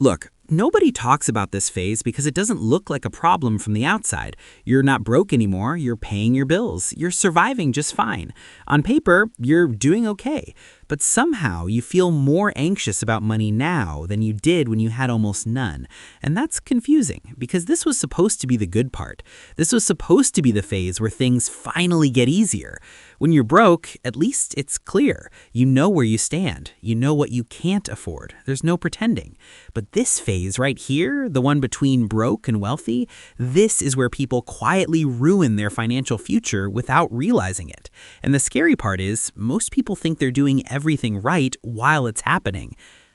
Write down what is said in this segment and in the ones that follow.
Look, nobody talks about this phase because it doesn't look like a problem from the outside. You're not broke anymore, you're paying your bills, you're surviving just fine. On paper, you're doing okay. But somehow you feel more anxious about money now than you did when you had almost none. And that's confusing because this was supposed to be the good part. This was supposed to be the phase where things finally get easier. When you're broke, at least it's clear. You know where you stand. You know what you can't afford. There's no pretending. But this phase right here, the one between broke and wealthy, this is where people quietly ruin their financial future without realizing it. And the scary part is, most people think they're doing everything right while it's happening.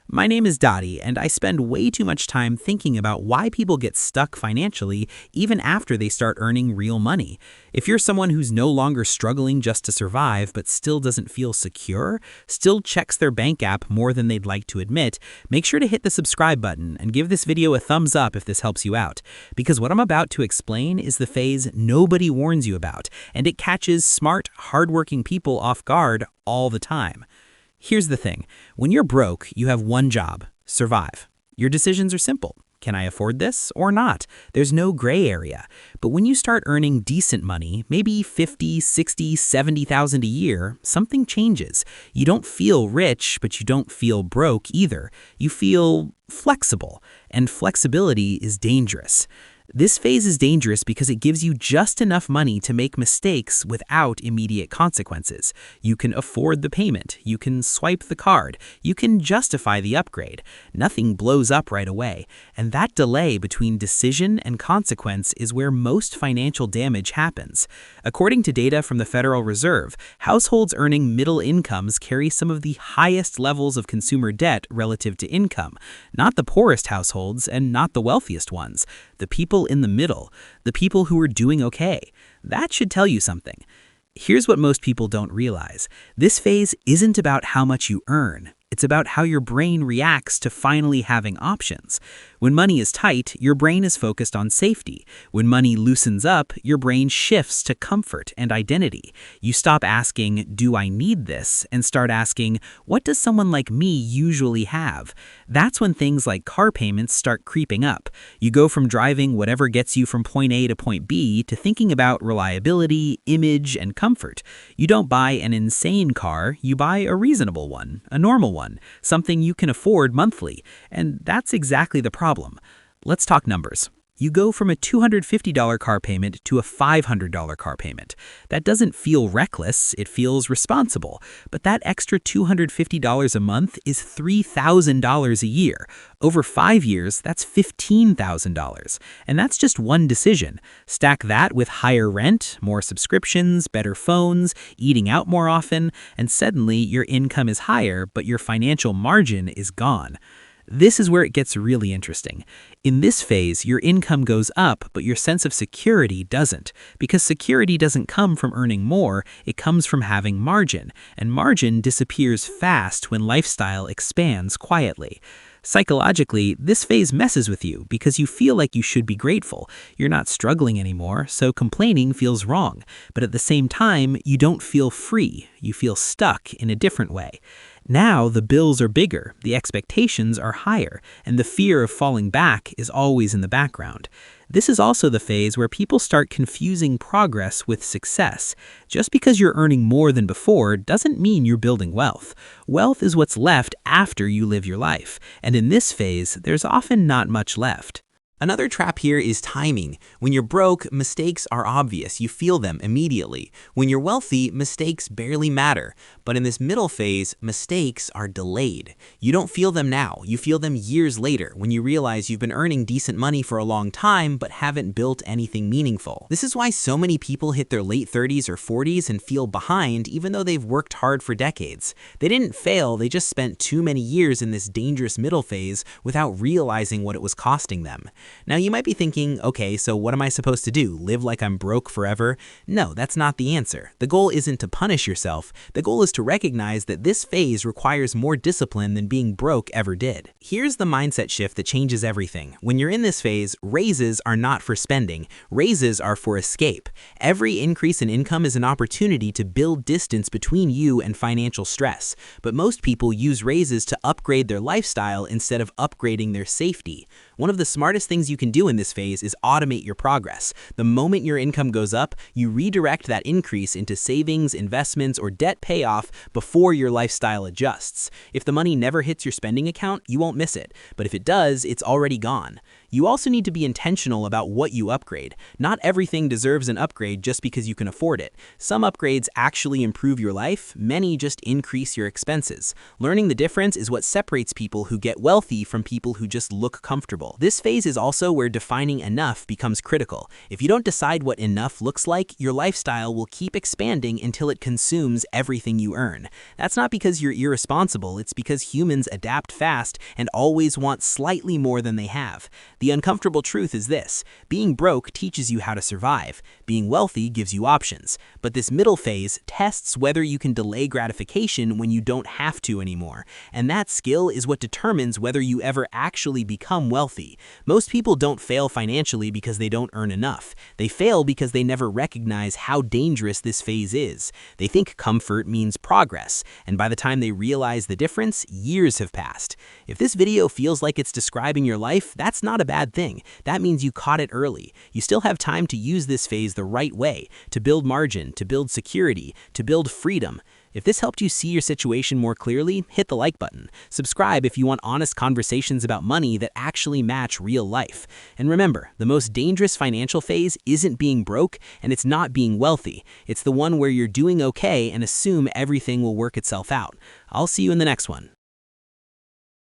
My name is Dady, and I spend way too much time thinking about why people get stuck financially even after they start earning real money. If you're someone who's no longer struggling just to survive but still doesn't feel secure, still checks their bank app more than they'd like to admit, make sure to hit the subscribe button and give this video a thumbs up if this helps you out. Because what I'm about to explain is the phase nobody warns you about, and it catches smart, hardworking people off guard all the time. Here's the thing. When you're broke, you have one job: survive. Your decisions are simple. Can I afford this or not? There's no gray area. But when you start earning decent money, maybe 50, 60, 70,000 a year, something changes. You don't feel rich, but you don't feel broke either. You feel flexible, and flexibility is dangerous. This phase is dangerous because it gives you just enough money to make mistakes without immediate consequences. You can afford the payment, you can swipe the card, you can justify the upgrade. Nothing blows up right away, and that delay between decision and consequence is where most financial damage happens. According to data from the Federal Reserve, households earning middle incomes carry some of the highest levels of consumer debt relative to income. Not the poorest households and not the wealthiest ones. The people in the middle, the people who are doing okay. That should tell you something. Here's what most people don't realize. This phase isn't about how much you earn. It's about how your brain reacts to finally having options. When money is tight, your brain is focused on safety. When money loosens up, your brain shifts to comfort and identity. You stop asking, "Do I need this?" and start asking, "What does someone like me usually have?" That's when things like car payments start creeping up. You go from driving whatever gets you from point A to point B to thinking about reliability, image, and comfort. You don't buy an insane car, you buy a reasonable one, a normal one, something you can afford monthly. And that's exactly the problem. Let's talk numbers. You go from a $250 car payment to a $500 car payment. That doesn't feel reckless, it feels responsible. But that extra $250 a month is $3,000 a year. Over 5 years, that's $15,000. And that's just one decision. Stack that with higher rent, more subscriptions, better phones, eating out more often, and suddenly your income is higher, but your financial margin is gone. This is where it gets really interesting. In this phase, your income goes up, but your sense of security doesn't. Because security doesn't come from earning more, it comes from having margin. And margin disappears fast when lifestyle expands quietly. Psychologically, this phase messes with you because you feel like you should be grateful. You're not struggling anymore, so complaining feels wrong. But at the same time, you don't feel free. You feel stuck in a different way. Now the bills are bigger, the expectations are higher, and the fear of falling back is always in the background. This is also the phase where people start confusing progress with success. Just because you're earning more than before doesn't mean you're building wealth. Wealth is what's left after you live your life, and in this phase, there's often not much left. Another trap here is timing. When you're broke, mistakes are obvious. You feel them immediately. When you're wealthy, mistakes barely matter. But in this middle phase, mistakes are delayed. You don't feel them now. You feel them years later when you realize you've been earning decent money for a long time but haven't built anything meaningful. This is why so many people hit their late 30s or 40s and feel behind even though they've worked hard for decades. They didn't fail, they just spent too many years in this dangerous middle phase without realizing what it was costing them. Now you might be thinking, okay, so what am I supposed to do? Live like I'm broke forever? No, that's not the answer. The goal isn't to punish yourself. The goal is to recognize that this phase requires more discipline than being broke ever did. Here's the mindset shift that changes everything. When you're in this phase, raises are not for spending. Raises are for escape. Every increase in income is an opportunity to build distance between you and financial stress. But most people use raises to upgrade their lifestyle instead of upgrading their safety. One of the smartest things you can do in this phase is automate your progress. The moment your income goes up, you redirect that increase into savings, investments, or debt payoff before your lifestyle adjusts. If the money never hits your spending account, you won't miss it. But if it does, it's already gone. You also need to be intentional about what you upgrade. Not everything deserves an upgrade just because you can afford it. Some upgrades actually improve your life, many just increase your expenses. Learning the difference is what separates people who get wealthy from people who just look comfortable. This phase is also where defining enough becomes critical. If you don't decide what enough looks like, your lifestyle will keep expanding until it consumes everything you earn. That's not because you're irresponsible, it's because humans adapt fast and always want slightly more than they have. The uncomfortable truth is this: being broke teaches you how to survive. Being wealthy gives you options. But this middle phase tests whether you can delay gratification when you don't have to anymore. And that skill is what determines whether you ever actually become wealthy. Most people don't fail financially because they don't earn enough. They fail because they never recognize how dangerous this phase is. They think comfort means progress, and by the time they realize the difference, years have passed. If this video feels like it's describing your life, that's not a bad thing. That means you caught it early. You still have time to use this phase the right way, to build margin, to build security, to build freedom. If this helped you see your situation more clearly, hit the like button. Subscribe if you want honest conversations about money that actually match real life. And remember, the most dangerous financial phase isn't being broke, and it's not being wealthy. It's the one where you're doing okay and assume everything will work itself out. I'll see you in the next one.